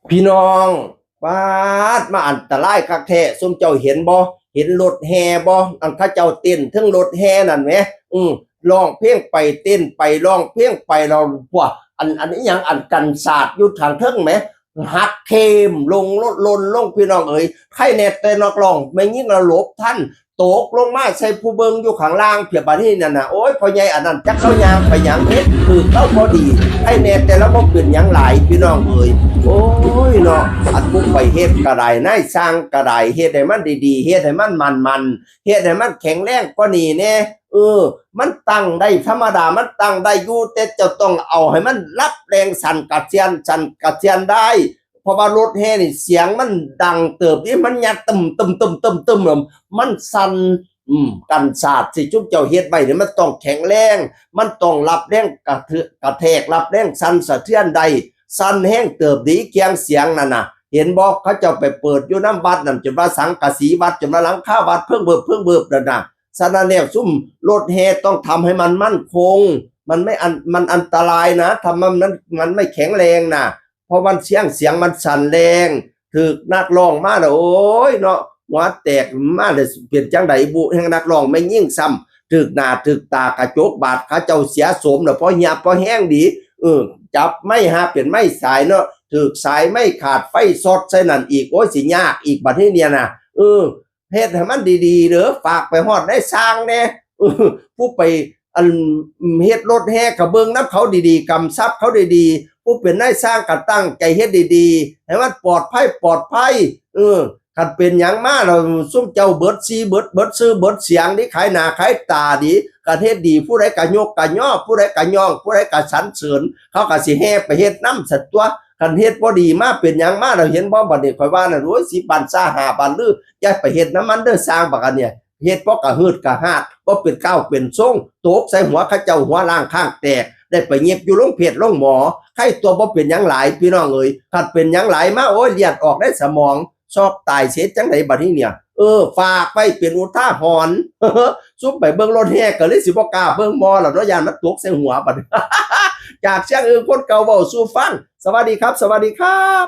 พี่น้องบาดมาอันตรายคักแท้ซุมเจ้าเห็นบ่เห็นรถแห่บ่อันเขาเจ้าเต้นถึงรถแห่นั่นแหมร้องเพลงไปเต้นไปร้องเพลงไปเราพวกอันนี้หยังอันกันศาสตร์อยู่ทางเทิงแหมหักเข้มลงรถลนลงพี่น้องเอ๋ยใครแน่แต่นักร้องไม่ยิ่งระลบท่านตกลงมาใส่ผู้เบิงอยู่ข้างล่างเพียบบัดนี้นั่นน่ะโอ้ยพ่อใหญ่อันนั้นจักเข้ายางไปหยังเฮ็ดคือเข้าบ่ดีให้แน่แต่ละบ่เป็นหยังหลายพี่น้องเอ๋ยโอ้ยเนาะอันปุ๊บไปเฮ็ดก็ได้นายสร้างก็ได้เฮ็ดให้มันดีๆเฮ็ดให้มันเฮ็ดให้มันแข็งแรงกว่านี้แน่มันตั้งได้ธรรมดามันตั้งได้อยู่แต่เจ้าต้องเอาให้มันรับแรงสั่นกระเทือนได้เพราะว่ารถแห่นี่เสียงมันดังเติบนี่มันยัดตึมมันสั่นกันศาสตร์สิจุ๊บเจ้าเฮ็ดไว้เนี่ยมันต้องแข็งแรงมันต้องรับแรงกระแทกรับแรงสั่นสะเทือนได้สั่นแห้งเติบดีเคียงเสียงนั่นน่ะเห็นบอกเขาเจ้าไปเปิดอยู่น้ำวัดนั่นจนว่าสังกะสีวัดจนว่าหลังคาวัดเพิ่งเบิบนั่นน่ะฉะนั้นแล้วซุ่มรถแห่ต้องทำให้มันมั่นคงมันอันตรายนะทำมันไม่แข็งแรงนะเพราะมันเสียงมันสั่นแรงถึกนักร้องมาแล้วโอ้ยเนาะหัวแตกมาเลยเปลี่ยนจังไดบุแห่งนักร้องไม่ยิ่งซ้ำถึกหน้าถึกตากระจกบาดเขาเจ้าเสียสมแล้วพอเหียบพอแห้งดีจับไม่หาเปลี่ยนไม่สายเนาะถึกสายไม่ขาดไฟสดใส่นั่นอีกโอ้ยสิยากอีกบัดนี้เนี่ยนะเฮ็ดให้มันดีๆเด้อฝากไปฮอดได้สร้างแน่ผู้ไปอันเฮ็ดรถแห่กระเบิงน้ำเขาดีๆกำซับเขาดีๆผู้เป็นนายสร้างก็ตั้งใจเฮ็ดดีๆให้มันปลอดภัยคันเป็นหยังมาเราซุ่มเจ้าเบิดซีเบิดซื้อเบิดเสียงนี่ขายหน้าขายตาดีประเทศดีผู้ใดก็ยกก็ย่อผู้ใดก็ย่องผู้ใดก็สรรเสริญเขาก็สิแห่ไปเฮ็ดนำสัตว์ตัวคันเฮ็ดบ่ดีมาเป็นหยังมาเราเห็นบ่บัดนี้ข่อยว่าน่ะโอ้ย10 บาท5 บาทหรืออย่าไปเฮ็ดน้ำมันเด้อสร้างบักอันเนี่ยเฮ็ดบ่กะฮืดกะฮาดบ่เป็นก้าวเป็นทรงตกใส่หัวเขาเจ้าหัวล่างข้างแตกได้ไปเงียบอยู่โรงเพชรโรงหมอใครตัวบ่เป็นหยังหลายพี่น้องเอ้ยคันเป็นหยังหลายมาโอ้ยเลือดออกในสมองชอกตายเสียจังไดบัดนี้เนี่ยฝากไปเป็นอุทาหรณ์ซุบไปเบิ่งรถแห่ก็เลยสิบ่กล้าเบิ่งหมอแล้วเนาะย่านมันตกใส่หัวบัดจากเสียงคนเก่าเว้าสู่ฟังสวัสดีครับ